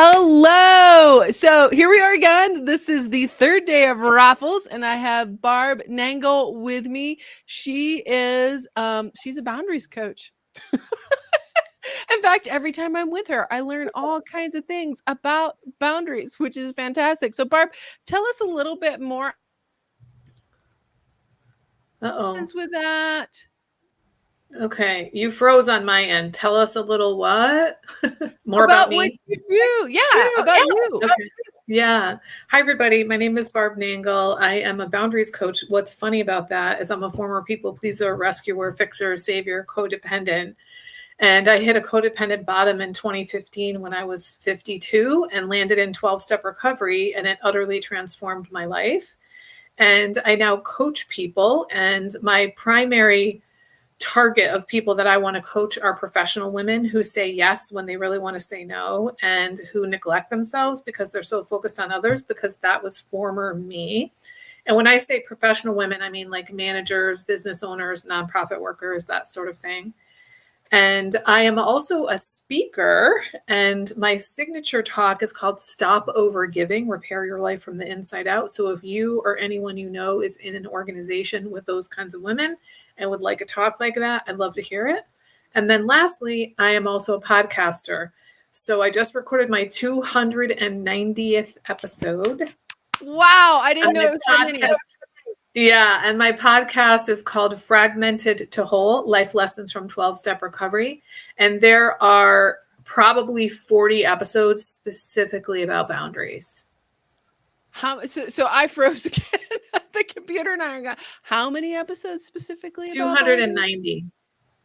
Hello. So here we are again. This is the third day of raffles, and I have Barb Nangle with me. She is she's a boundaries coach. In fact, every time I'm with her, I learn all kinds of things about boundaries, which is fantastic. So Barb, tell us a little bit more with that. Okay, you froze on my end. Tell us a little what? More about me? What you do. Yeah, about you. Okay. Yeah. Hi, everybody. My name is Barb Nangle. I am a boundaries coach. What's funny about that is I'm a former people pleaser, rescuer, fixer, savior, codependent. And I hit a codependent bottom in 2015 when I was 52 and landed in 12-step recovery, and it utterly transformed my life. And I now coach people, and my primary target of people that I want to coach are professional women who say yes when they really want to say no, and who neglect themselves because they're so focused on others, because that was former me. And when I say professional women, I mean like managers, business owners, nonprofit workers, that sort of thing. And I am also a speaker, and my signature talk is called Stop Overgiving, Repair Your Life from the Inside Out. So if you or anyone you know is in an organization with those kinds of women and would like a talk like that, I'd love to hear it. And then lastly, I am also a podcaster. So I just recorded my 290th episode. Wow, I didn't know it was that many. Yeah, and my podcast is called Fragmented to Whole, Life Lessons from 12-Step Recovery. And there are probably 40 episodes specifically about boundaries. So I froze again at the computer, and I got, how many episodes specifically? 290.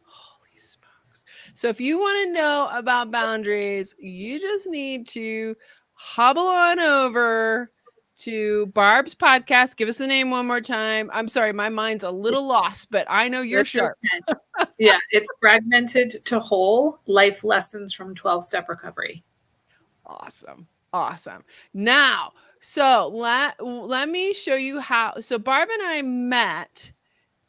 Holy smokes. So if you want to know about boundaries, you just need to hobble on over to Barb's podcast. Give us the name one more time. I'm sorry, my mind's a little lost, but I know you're sharp. Okay. Yeah, it's Fragmented to Whole, Life Lessons from 12-Step Recovery. Awesome. Now, so let me show you how. So Barb and I met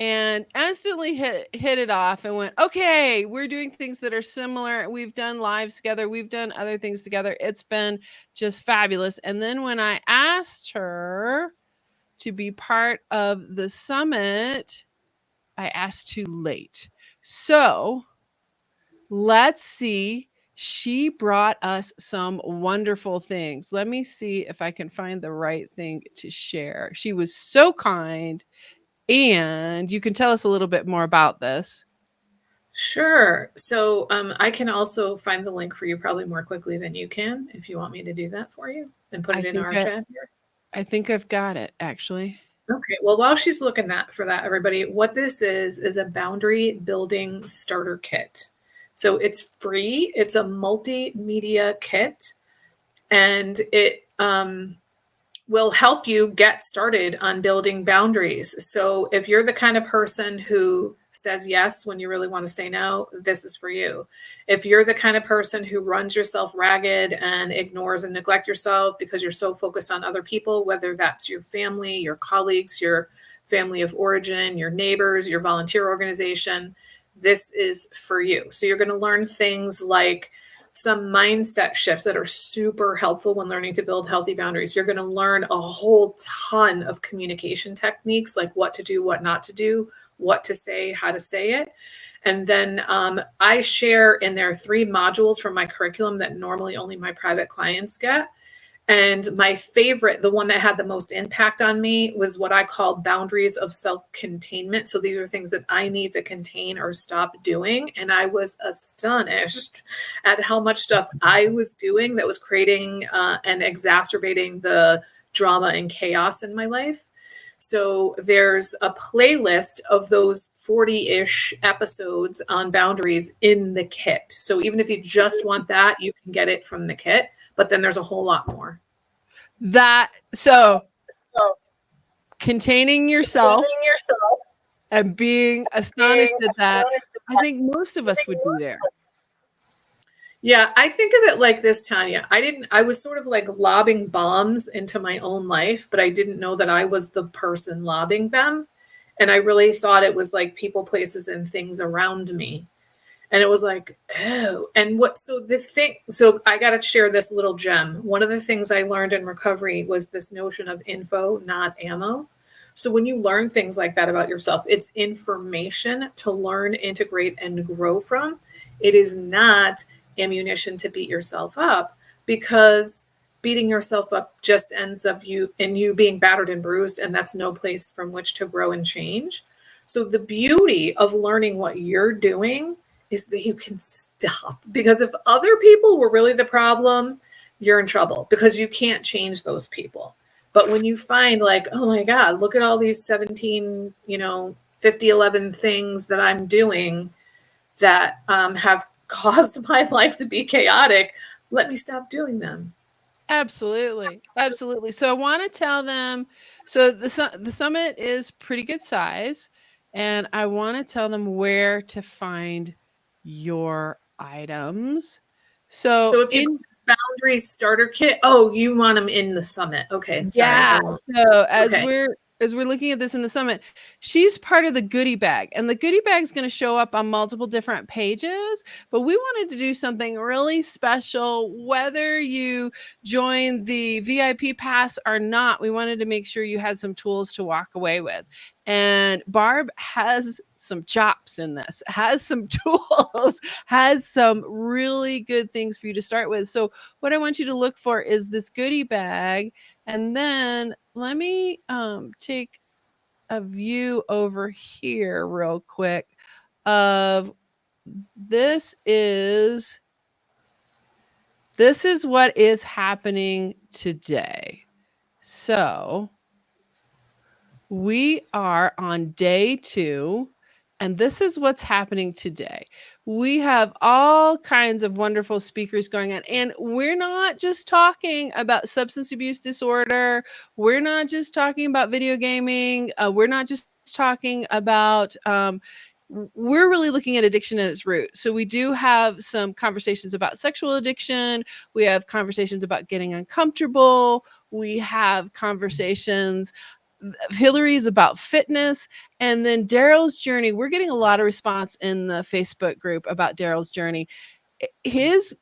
and instantly hit it off and went, okay, we're doing things that are similar. We've done lives together. We've done other things together. It's been just fabulous. And then when I asked her to be part of the summit, I asked too late. So let's see. She brought us some wonderful things. Let me see if I can find the right thing to share. She was so kind. And you can tell us a little bit more about this. Sure. So I can also find the link for you probably more quickly than you can, if you want me to do that for you and put it in our chat here. I think I've got it, actually. Okay. Well, while she's looking for that, everybody, what this is a boundary building starter kit. So it's free. It's a multimedia kit, and it will help you get started on building boundaries. So if you're the kind of person who says yes when you really want to say no, this is for you. If you're the kind of person who runs yourself ragged and ignores and neglect yourself because you're so focused on other people, whether that's your family, your colleagues, your family of origin, your neighbors, your volunteer organization, this is for you. So you're going to learn things like some mindset shifts that are super helpful when learning to build healthy boundaries. You're going to learn a whole ton of communication techniques, like what to do, what not to do, what to say, how to say it. And then I share in there 3 modules from my curriculum that normally only my private clients get. And my favorite, the one that had the most impact on me, was what I call boundaries of self-containment. So these are things that I need to contain or stop doing. And I was astonished at how much stuff I was doing that was creating and exacerbating the drama and chaos in my life. So there's a playlist of those 40-ish episodes on boundaries in the kit. So even if you just want that, you can get it from the kit. But then there's a whole lot more. So containing yourself and being astonished at that, I think most of us would be there. Yeah, I think of it like this, Tanya. I was sort of like lobbing bombs into my own life, but I didn't know that I was the person lobbing them. And I really thought it was like people, places, and things around me. And it was like, oh, and what, so the thing, so I got to share this little gem. One of the things I learned in recovery was this notion of info, not ammo. So when you learn things like that about yourself, it's information to learn, integrate, and grow from. It is not ammunition to beat yourself up, because beating yourself up just ends up you being battered and bruised, and that's no place from which to grow and change. So the beauty of learning what you're doing is that you can stop, because if other people were really the problem, you're in trouble because you can't change those people. But when you find like, oh my God, look at all these 17, 50, 11 things that I'm doing that have caused my life to be chaotic, let me stop doing them. Absolutely. Absolutely. So I want to tell them, so the summit is pretty good size, and I want to tell them where to find your items. So So if you go in to Boundaries starter kit, oh, you want them in the summit. Okay, sorry, Yeah. I won't. So Okay. as we're looking at this in the summit, she's part of the goodie bag, and the goodie bag is going to show up on multiple different pages. But we wanted to do something really special, whether you join the VIP pass or not. We wanted to make sure you had some tools to walk away with. And Barb has some chops in this, has some tools, has some really good things for you to start with. So what I want you to look for is this goodie bag. And then let me take a view over here real quick of this is what is happening today. So we are on day 2, and this is what's happening today. We have all kinds of wonderful speakers going on, and we're not just talking about substance abuse disorder. We're not just talking about video gaming. We're not just talking about, we're really looking at addiction at its root. So we do have some conversations about sexual addiction. We have conversations about getting uncomfortable. We have conversations, Hillary's about fitness, and then Daryl's journey. We're getting a lot of response in the Facebook group about Daryl's journey. His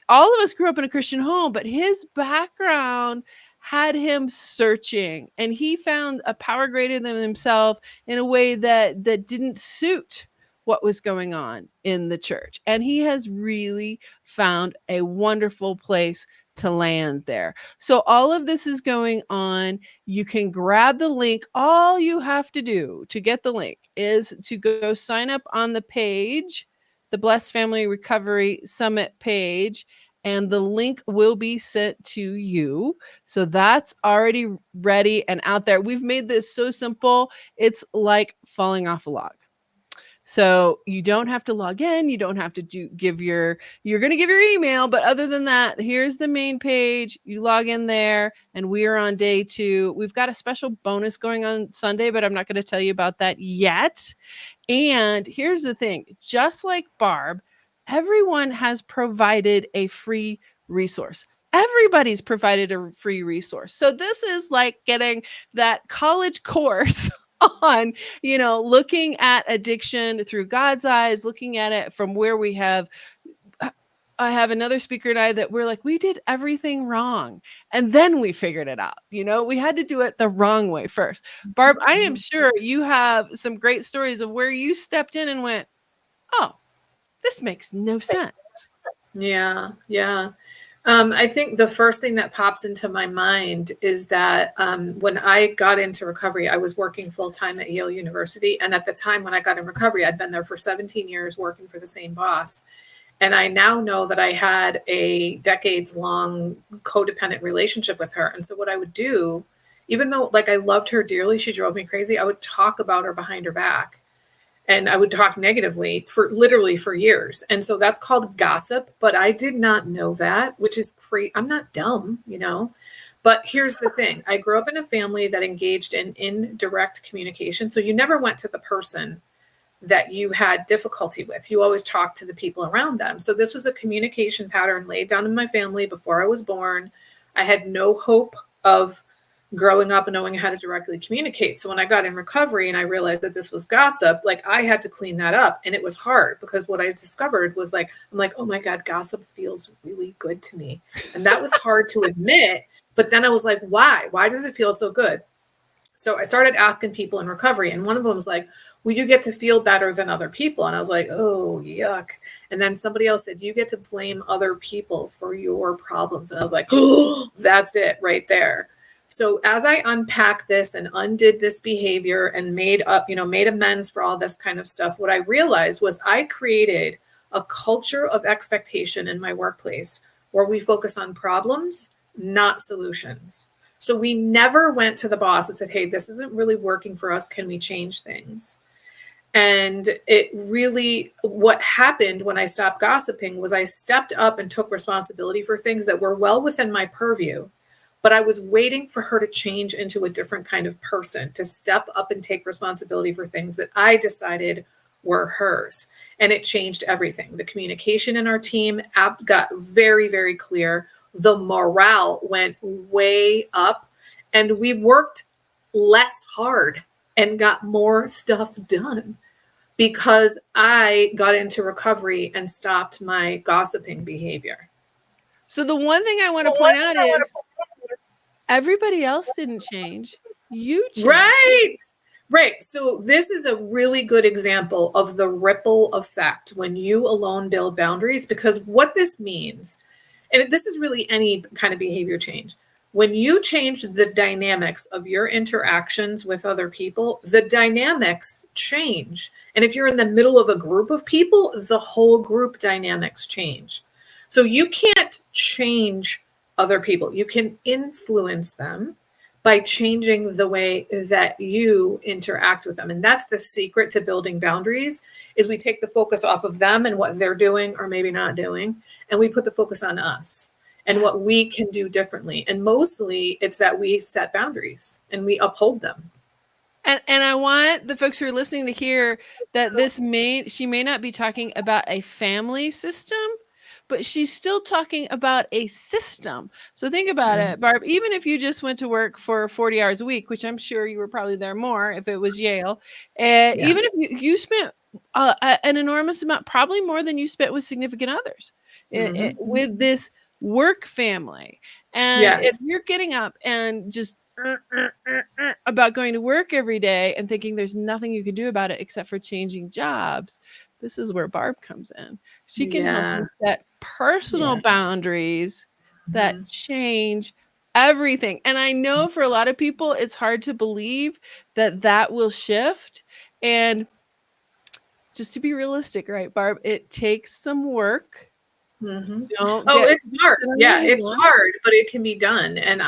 All of us grew up in a Christian home, but his background had him searching, and he found a power greater than himself in a way that didn't suit what was going on in the church. And he has really found a wonderful place to land there. So all of this is going on. You can grab the link. All you have to do to get the link is to go sign up on the page, the Blessed Family Recovery Summit page, and the link will be sent to you. So that's already ready and out there. We've made this so simple. It's like falling off a log. So you don't have to log in. You don't have to you're going to give your email. But other than that, here's the main page. You log in there, and we are on day 2. We've got a special bonus going on Sunday, but I'm not going to tell you about that yet. And here's the thing, just like Barb, everyone has provided a free resource. Everybody's provided a free resource. So this is like getting that college course on, looking at addiction through God's eyes, looking at it from where we have. I have another speaker and I that we're like, we did everything wrong. And then we figured it out. We had to do it the wrong way first. Barb, I am sure you have some great stories of where you stepped in and went, oh, this makes no sense. Yeah, yeah. I think the first thing that pops into my mind is that when I got into recovery, I was working full time at Yale University. And at the time when I got in recovery, I'd been there for 17 years working for the same boss. And I now know that I had a decades long codependent relationship with her. And so what I would do, even though like I loved her dearly, she drove me crazy, I would talk about her behind her back. And I would talk negatively for literally for years. And so that's called gossip. But I did not know that, which is crazy. I'm not dumb, But here's the thing. I grew up in a family that engaged in indirect communication. So you never went to the person that you had difficulty with. You always talked to the people around them. So this was a communication pattern laid down in my family before I was born. I had no hope of growing up and knowing how to directly communicate. So when I got in recovery and I realized that this was gossip, like I had to clean that up. And it was hard because what I discovered was like, I'm like, oh my God, gossip feels really good to me. And that was hard to admit. But then I was like, why? Why does it feel so good? So I started asking people in recovery, and one of them was like, well, you get to feel better than other people. And I was like, oh, yuck. And then somebody else said, you get to blame other people for your problems. And I was like, oh, that's it right there. So as I unpacked this and undid this behavior and made up, made amends for all this kind of stuff, what I realized was I created a culture of expectation in my workplace where we focus on problems, not solutions. So we never went to the boss and said, hey, this isn't really working for us. Can we change things? And it really, what happened when I stopped gossiping was I stepped up and took responsibility for things that were well within my purview, but I was waiting for her to change into a different kind of person, to step up and take responsibility for things that I decided were hers. And it changed everything. The communication in our team got very, very clear. The morale went way up, and we worked less hard and got more stuff done because I got into recovery and stopped my gossiping behavior. So the one thing I want to point out is everybody else didn't change. You changed. Right. So this is a really good example of the ripple effect when you alone build boundaries, because what this means, and this is really any kind of behavior change, when you change the dynamics of your interactions with other people, the dynamics change. And if you're in the middle of a group of people, the whole group dynamics change. So you can't change other people. You can influence them by changing the way that you interact with them. And that's the secret to building boundaries, is we take the focus off of them and what they're doing or maybe not doing, and we put the focus on us and what we can do differently. And mostly it's that we set boundaries and we uphold them. And I want the folks who are listening to hear that she may not be talking about a family system, but she's still talking about a system. So think about it, Barb. Even if you just went to work for 40 hours a week, which I'm sure you were probably there more if it was Yale, even if you spent an enormous amount, probably more than you spent with significant others, with this work family. And if you're getting up and just about going to work every day and thinking there's nothing you can do about it except for changing jobs, this is where Barb comes in. She can help you set personal boundaries that change everything. And I know for a lot of people, it's hard to believe that that will shift. And just to be realistic, right, Barb, it takes some work. It's hard. Yeah, it's hard, but it can be done. And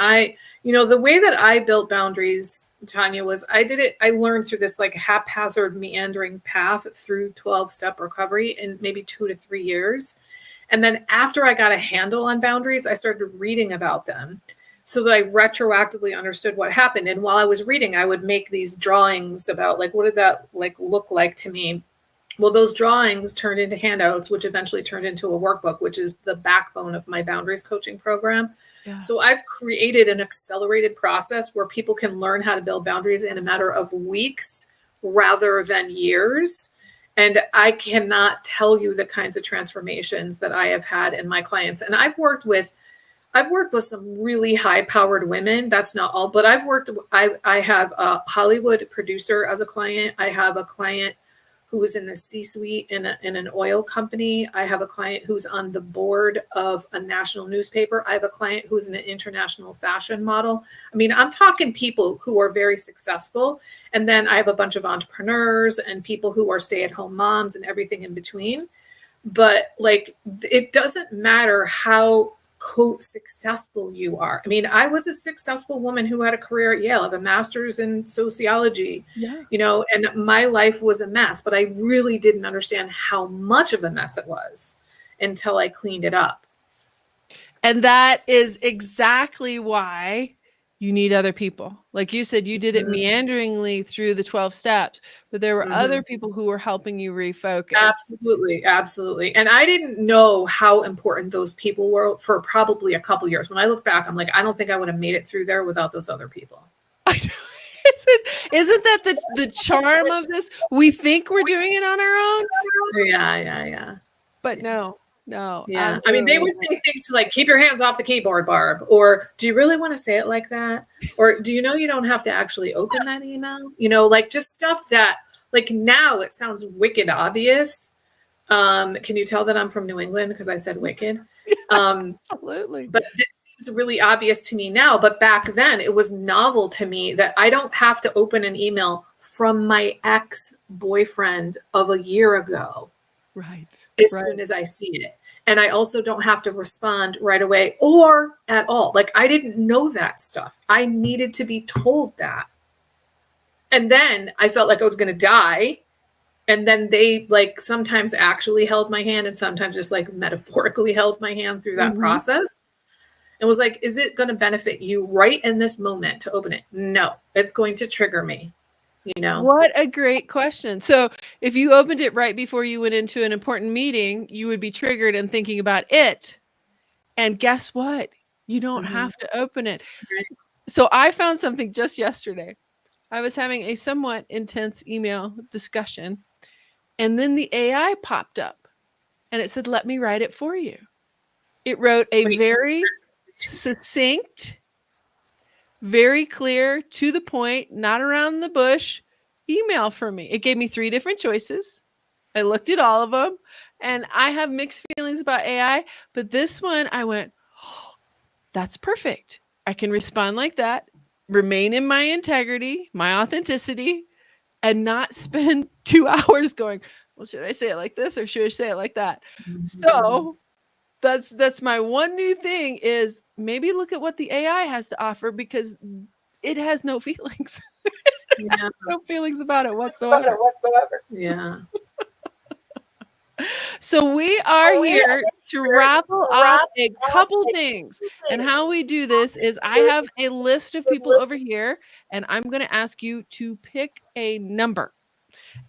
the way that I built boundaries, Tanya, was I learned through this like haphazard meandering path through 12-step recovery in maybe 2 to 3 years. And then after I got a handle on boundaries, I started reading about them so that I retroactively understood what happened. And while I was reading, I would make these drawings about like, what did that like look like to me? Well, those drawings turned into handouts, which eventually turned into a workbook, which is the backbone of my boundaries coaching program. Yeah. So I've created an accelerated process where people can learn how to build boundaries in a matter of weeks rather than years. And I cannot tell you the kinds of transformations that I have had in my clients. And I've worked with some really high-powered women. That's not all, but I have a Hollywood producer as a client. I have a client who was in the C-suite in an oil company. I have a client who's on the board of a national newspaper. I have a client who's an international fashion model. I mean, I'm talking people who are very successful. And then I have a bunch of entrepreneurs and people who are stay-at-home moms and everything in between. But like, it doesn't matter how quote successful you are. I mean, I was a successful woman who had a career at Yale. I have a master's in sociology, and my life was a mess, but I really didn't understand how much of a mess it was until I cleaned it up. And that is exactly why you need other people. Like you said, you did it meanderingly through the 12 steps, but there were other people who were helping you refocus. Absolutely. Absolutely. And I didn't know how important those people were for probably a couple years. When I look back, I'm like, I don't think I would have made it through there without those other people. Isn't that the charm of this? We think we're doing it on our own. Yeah. But no. Yeah. I mean, they would say things like, keep your hands off the keyboard, Barb. Or do you really want to say it like that? Or do you know you don't have to actually open that email? Like just stuff that, like, now it sounds wicked obvious. Can you tell that I'm from New England because I said wicked? Absolutely. But it seems really obvious to me now. But back then, it was novel to me that I don't have to open an email from my ex-boyfriend of a year ago. Right. As soon as I see it. And I also don't have to respond right away or at all. Like, I didn't know that stuff. I needed to be told that. And then I felt like I was going to die. And then they, like, sometimes actually held my hand and sometimes just, like, metaphorically held my hand through that process. And was like, is it going to benefit you right in this moment to open it? No, it's going to trigger me. What a great question. So if you opened it right before you went into an important meeting, you would be triggered and thinking about it. And guess what? You don't have to open it. Right. So I found something just yesterday. I was having a somewhat intense email discussion, and then the AI popped up and it said, let me write it for you. It wrote a very succinct, very clear, to the point, not around the bush email for me. It gave me 3 different choices. I looked at all of them, and I have mixed feelings about AI, but this one I went, oh, that's perfect. I can respond like that, remain in my integrity, my authenticity, and not spend 2 hours going, well, should I say it like this or should I say it like that? So that's my one new thing is maybe look at what the AI has to offer because it has no feelings. It has no feelings about it whatsoever. Yeah. So we are here to raffle off a couple things. And how we do this is I have a list of people over here, and I'm going to ask you to pick a number.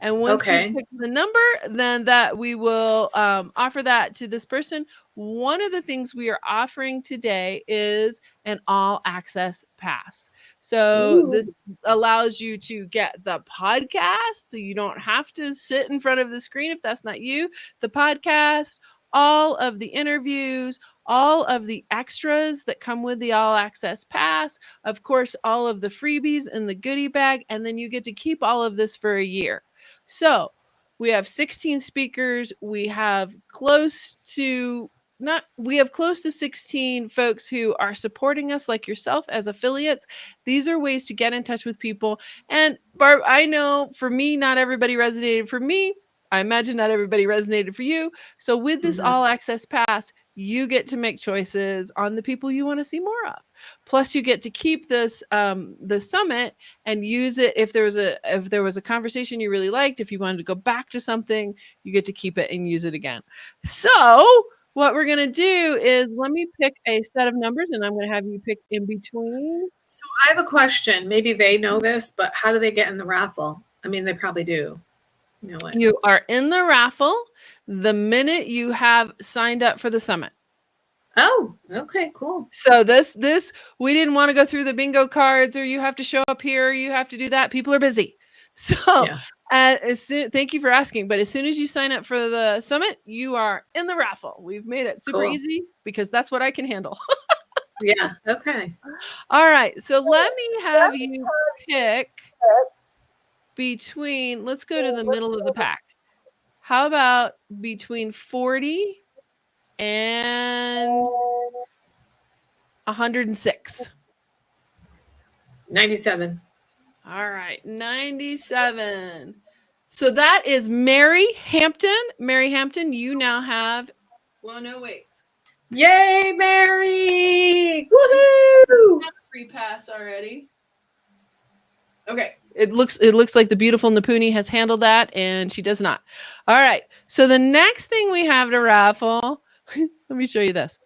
And once you pick the number, then that we will offer that to this person. One of the things we are offering today is an all access pass. So this allows you to get the podcast, so you don't have to sit in front of the screen if that's not you. The podcast, all of the interviews, all of the extras that come with the all access pass, of course, all of the freebies in the goodie bag, and then you get to keep all of this for a year. So we have 16 speakers. We have close to 16 folks who are supporting us like yourself as affiliates. These are ways to get in touch with people. And Barb, I know for me, not everybody resonated for me. I imagine not everybody resonated for you. So with this all access pass, you get to make choices on the people you want to see more of. Plus, you get to keep this the summit and use it if there was a conversation you really liked. If you wanted to go back to something, you get to keep it and use it again. So what we're gonna do is let me pick a set of numbers, and I'm gonna have you pick in between. So I have a question. Maybe they know this, but how do they get in the raffle? I mean, they probably do. You know what? You are in the raffle the minute you have signed up for the summit. Oh, okay, cool. So this we didn't want to go through the bingo cards or you have to show up here, you have to do that. People are busy. So thank you for asking. But as soon as you sign up for the summit, you are in the raffle. We've made it super easy because that's what I can handle. Yeah. Okay. All right. So let me have you pick between, let's go to the middle of the pack. How about between 40 and 106? 97. All right, 97. So that is Mary Hampton. Mary Hampton, you now have, well, no, wait. Yay, Mary! Woohoo! Have a free pass already. Okay, it looks like the beautiful Napuni has handled that, and she does not. All right, so the next thing we have to raffle, let me show you this.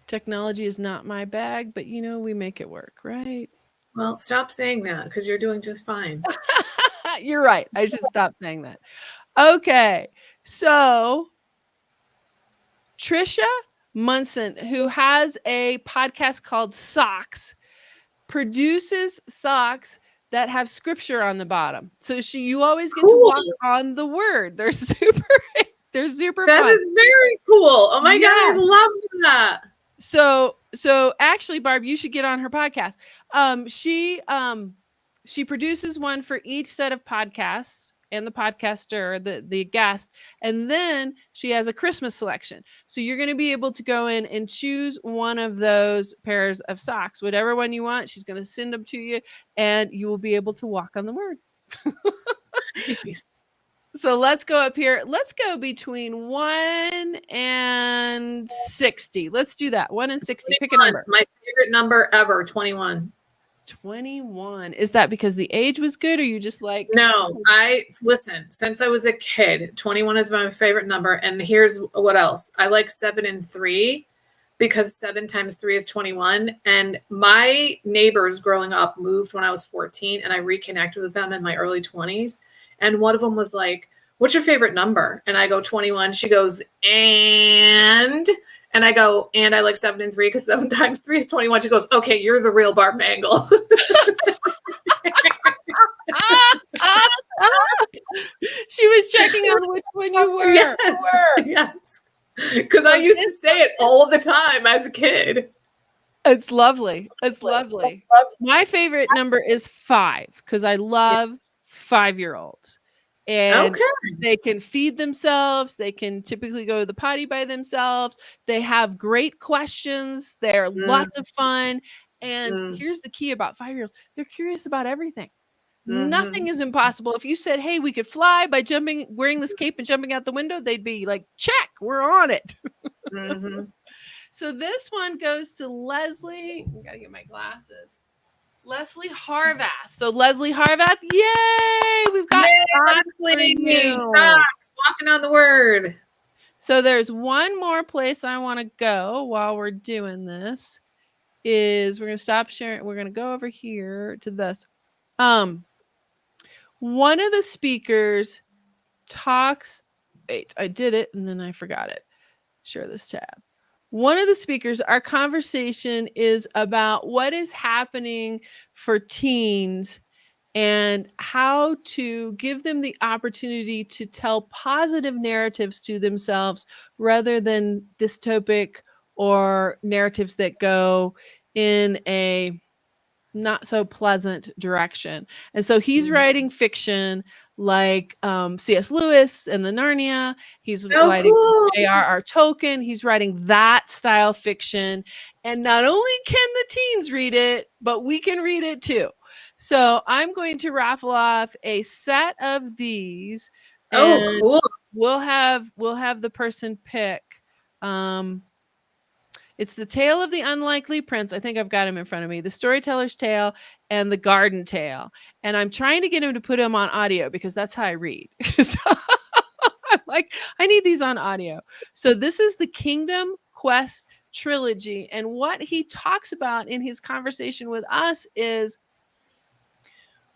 Technology is not my bag, but we make it work, right? Well, stop saying that because you're doing just fine. You're right. I should stop saying that. Okay. So, Trisha Munson, who has a podcast called Socks, produces socks that have scripture on the bottom. So you always get to Cool. walk on the word. They're super That fun. is very cool. Oh my God, I Yeah. love that. So actually, Barb, you should get on her podcast. She produces one for each set of podcasts and the podcaster, the guest, and then she has a Christmas selection. So you're going to be able to go in and choose one of those pairs of socks, whatever one you want. She's going to send them to you, and you will be able to walk on the word. Nice. So let's go up here. Let's go between 1 and 60. Let's do that. 1 and 60. Pick a number. My favorite number ever, 21. 21. Is that because the age was good, or you just like? No, listen, since I was a kid, 21 is my favorite number. And here's what else. I like 7 and 3 because 7 times 3 is 21. And my neighbors growing up moved when I was 14, and I reconnected with them in my early 20s. And one of them was like, "What's your favorite number?" And I go, 21. She goes, and I go, "And I like 7 and 3 because 7 times 3 is 21. She goes, "Okay, you're the real Barb Mangle." She was checking on which one you were. Yes. Because I used to say it all the time as a kid. It's lovely. It's lovely. My favorite number is 5 because I love 5-year-olds. And they can feed themselves. They can typically go to the potty by themselves. They have great questions. They're lots of fun. And here's the key about 5-year-olds. They're curious about everything. Nothing is impossible. If you said, "Hey, we could fly by wearing this cape and jumping out the window," they'd be like, "Check, we're on it." So this one goes to Leslie. I gotta get my glasses. Leslie Harvath. So Leslie Harvath, yay! We've got socks for you. Socks, walking on the word. So there's one more place I want to go while we're doing this. We're gonna stop sharing. We're gonna go over here to this. One of the speakers talks. Wait, I did it and then I forgot it. Share this tab. One of the speakers, our conversation is about what is happening for teens and how to give them the opportunity to tell positive narratives to themselves rather than dystopic or narratives that go in a not so pleasant direction. And so he's writing fiction like C.S. Lewis and the Narnia. He's writing J.R.R. Tolkien. He's writing that style fiction. And not only can the teens read it, but we can read it too. So I'm going to raffle off a set of these. And cool. We'll have the person pick. It's The Tale of the Unlikely Prince. I think I've got him in front of me. The Storyteller's Tale and The Garden Tale. And I'm trying to get him to put him on audio because that's how I read. So I'm like, I need these on audio. So this is the Kingdom Quest trilogy. And what he talks about in his conversation with us is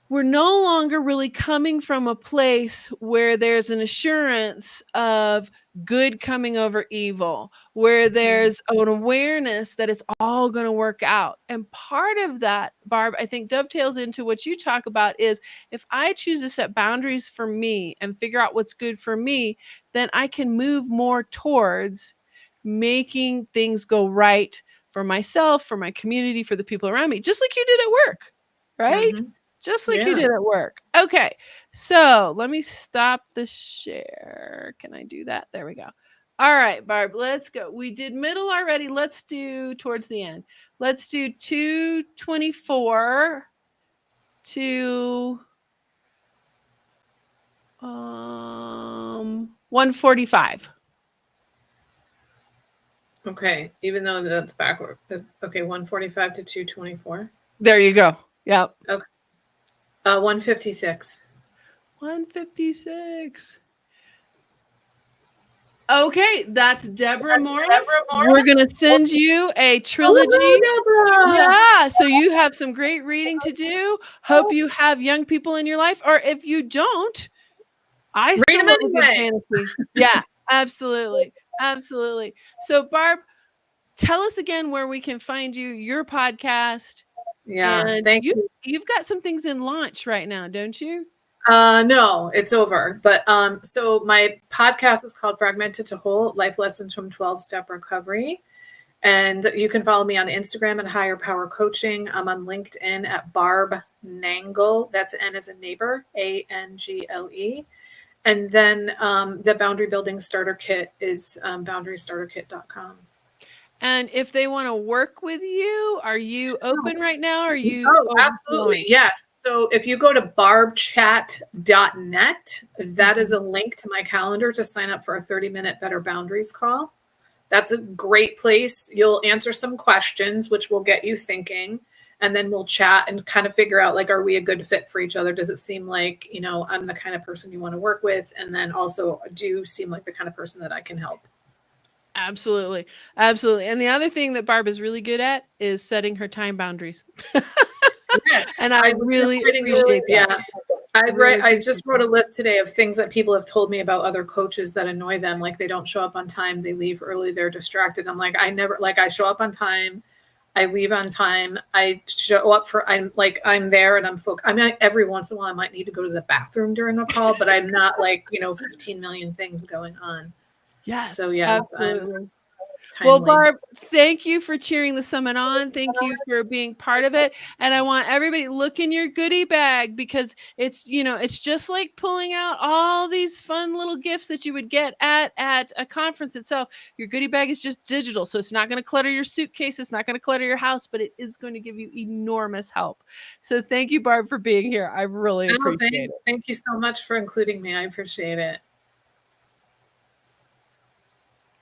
we're no longer really coming from a place where there's an assurance of good coming over evil, where there's an awareness that it's all going to work out. And part of that, Barb, I think dovetails into what you talk about is if I choose to set boundaries for me and figure out what's good for me, then I can move more towards making things go right for myself, for my community, for the people around me, just like you did at work, right? Just like you did at work. Okay, so let me stop the share. Can I do that? There we go. All right, Barb, let's go. We did middle already. Let's do towards the end. Let's do 224 to 145. Okay, even though that's backward. Okay, 145 to 224. There you go. Yep. Okay. 156. 156. Okay, that's Deborah That's Morris. Deborah We're Morris. gonna send you a Oh, trilogy. Deborah. Yeah, so you have some great reading to do. Hope you have young people in your life, or if you don't, I Read still them love a good anyway. fantasy. Yeah, absolutely. Absolutely. So Barb, tell us again where we can find you, your podcast, Yeah, and thank you. you've got some things in launch right now, don't you? No, it's over. But so my podcast is called Fragmented to Whole: Life Lessons from 12-Step Recovery. And you can follow me on Instagram at Higher Power Coaching. I'm on LinkedIn at Barb Nangle. That's N as a neighbor, Angle. And then the Boundary Building Starter Kit is boundarystarterkit.com. And if they want to work with you, are you open right now? Or are you Oh, absolutely. overflowing? Yes. So if you go to barbchat.net, that is a link to my calendar to sign up for a 30-minute Better Boundaries call. That's a great place. You'll answer some questions, which will get you thinking. And then we'll chat and kind of figure out, like, are we a good fit for each other? Does it seem like, I'm the kind of person you want to work with? And then also, do you seem like the kind of person that I can help? Absolutely. Absolutely. And the other thing that Barb is really good at is setting her time boundaries. Yes. And I I was just really writing appreciate that. Yeah. Really I just appreciate wrote a that. list today of things that people have told me about other coaches that annoy them. Like, they don't show up on time, they leave early, they're distracted. I'm like, I show up on time, I leave on time, I show up I'm there and I'm focused. I mean, every once in a while I might need to go to the bathroom during a call, but I'm not 15 million things going on. Yes, So yes, I'm absolutely. Well, timely. Barb, thank you for cheering the summit on. Thank you for being part of it. And I want everybody to look in your goodie bag, because it's just like pulling out all these fun little gifts that you would get at a conference itself. Your goodie bag is just digital, so it's not going to clutter your suitcase. It's not going to clutter your house, but it is going to give you enormous help. So thank you, Barb, for being here. I really appreciate it. Thank you so much for including me. I appreciate it.